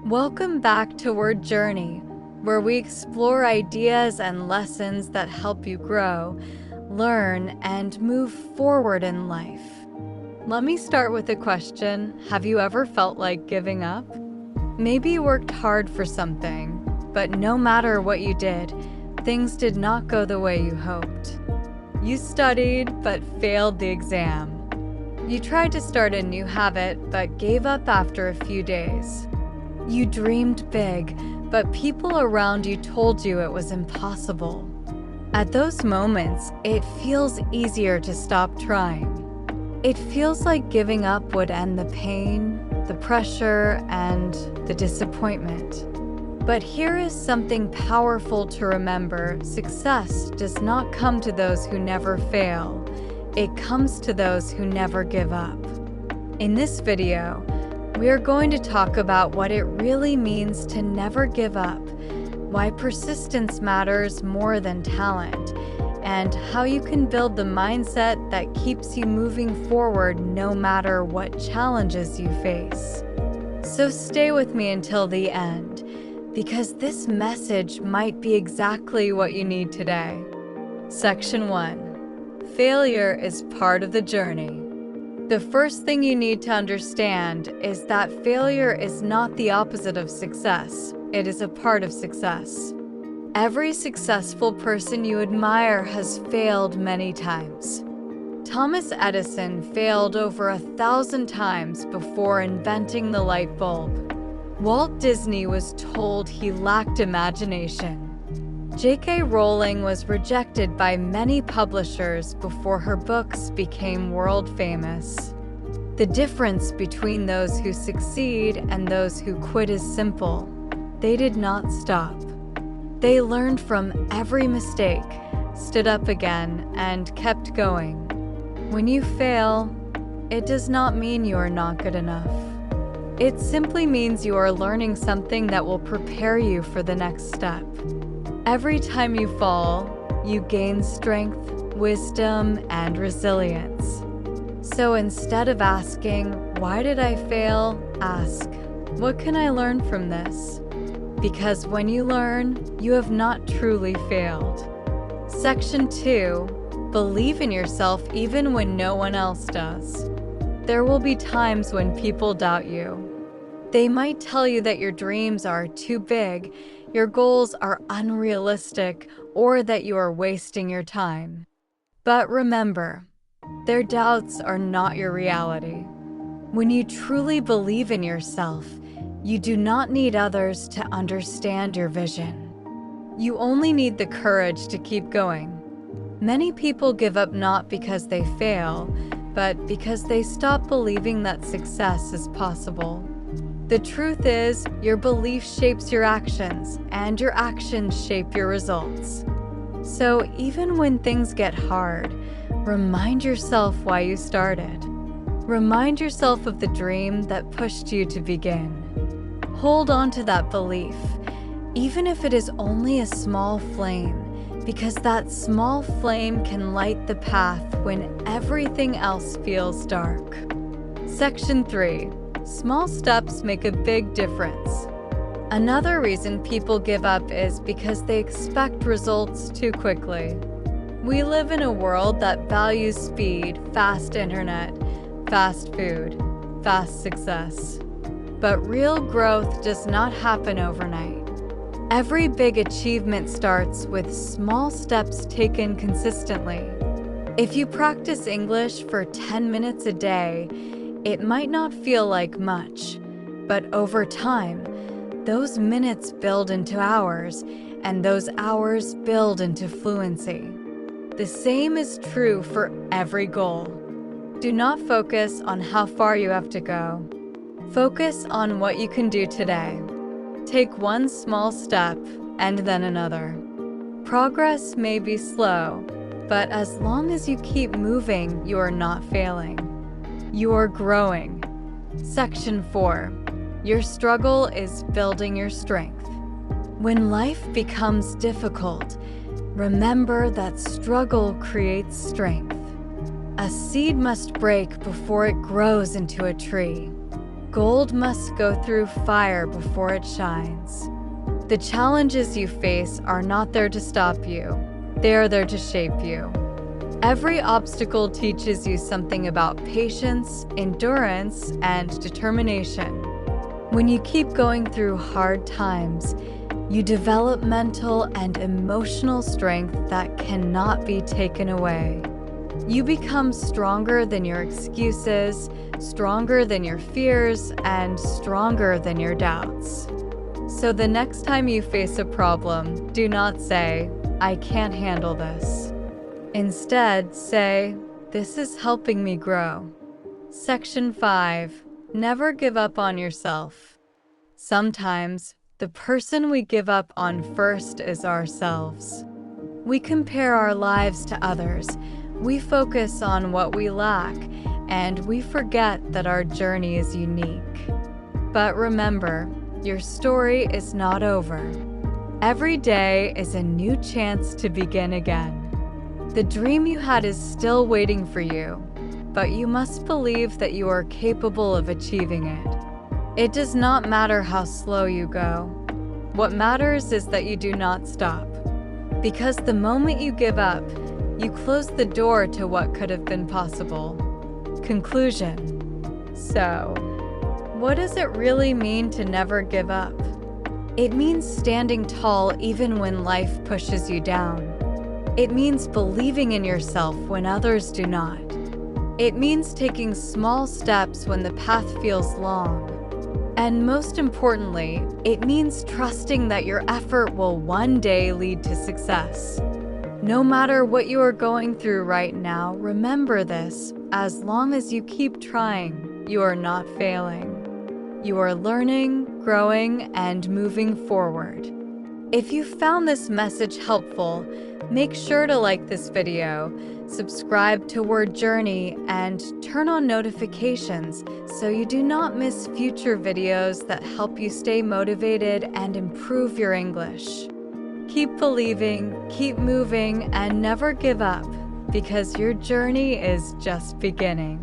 Welcome back to Word Journey, where we explore ideas and lessons that help you grow, learn, and move forward in life. Let me start with a question. Have you ever felt like giving up? Maybe you worked hard for something, but no matter what you did, things did not go the way you hoped. You studied but failed the exam. You tried to start a new habit but gave up after a few days. You dreamed big, but people around you told you it was impossible. At those moments, it feels easier to stop trying. It feels like giving up would end the pain, the pressure, and the disappointment. But here is something powerful to remember. Success does not come to those who never fail. It comes to those who never give up. In this video, we are going to talk about what it really means to never give up, why persistence matters more than talent, and how you can build the mindset that keeps you moving forward no matter what challenges you face. So stay with me until the end, because this message might be exactly what you need today. Section 1. Failure is part of the journey. The first thing you need to understand is that failure is not the opposite of success. It is a part of success. Every successful person you admire has failed many times. Thomas Edison failed over 1,000 times before inventing the light bulb. Walt Disney was told he lacked imagination. J.K. Rowling was rejected by many publishers before her books became world famous. The difference between those who succeed and those who quit is simple. They did not stop. They learned from every mistake, stood up again, and kept going. When you fail, it does not mean you are not good enough. It simply means you are learning something that will prepare you for the next step. Every time you fall, you gain strength, wisdom, and resilience. So instead of asking, "Why did I fail?" ask, "What can I learn from this?" Because when you learn, you have not truly failed. Section 2. Believe in yourself even when no one else does. There will be times when people doubt you. They might tell you that your dreams are too big, your goals are unrealistic, or that you are wasting your time. But remember, their doubts are not your reality. When you truly believe in yourself, you do not need others to understand your vision. You only need the courage to keep going. Many people give up not because they fail, but because they stop believing that success is possible. The truth is, your belief shapes your actions, and your actions shape your results. So even when things get hard, remind yourself why you started. Remind yourself of the dream that pushed you to begin. Hold on to that belief, even if it is only a small flame, because that small flame can light the path when everything else feels dark. Section 3. Small steps make a big difference. Another reason people give up is because they expect results too quickly. We live in a world that values speed, fast internet, fast food, fast success. But real growth does not happen overnight. Every big achievement starts with small steps taken consistently. If you practice English for 10 minutes a day, it might not feel like much, but over time, those minutes build into hours, and those hours build into fluency. The same is true for every goal. Do not focus on how far you have to go. Focus on what you can do today. Take one small step and then another. Progress may be slow, but as long as you keep moving, you are not failing. You are growing. Section 4. Your struggle is building your strength. When life becomes difficult, remember that struggle creates strength. A seed must break before it grows into a tree. Gold must go through fire before it shines. The challenges you face are not there to stop you. They are there to shape you. Every obstacle teaches you something about patience, endurance, and determination. When you keep going through hard times, you develop mental and emotional strength that cannot be taken away. You become stronger than your excuses, stronger than your fears, and stronger than your doubts. So the next time you face a problem, do not say, "I can't handle this." Instead, say, "This is helping me grow." Section 5. Never give up on yourself. Sometimes, the person we give up on first is ourselves. We compare our lives to others, we focus on what we lack, and we forget that our journey is unique. But remember, your story is not over. Every day is a new chance to begin again. The dream you had is still waiting for you, but you must believe that you are capable of achieving it. It does not matter how slow you go. What matters is that you do not stop. Because the moment you give up, you close the door to what could have been possible. Conclusion. So, what does it really mean to never give up? It means standing tall even when life pushes you down. It means believing in yourself when others do not. It means taking small steps when the path feels long. And most importantly, it means trusting that your effort will one day lead to success. No matter what you are going through right now, remember this: as long as you keep trying, you are not failing. You are learning, growing, and moving forward. If you found this message helpful, make sure to like this video, subscribe to Word Journey, and turn on notifications so you do not miss future videos that help you stay motivated and improve your English. Keep believing, keep moving, and never give up, because your journey is just beginning.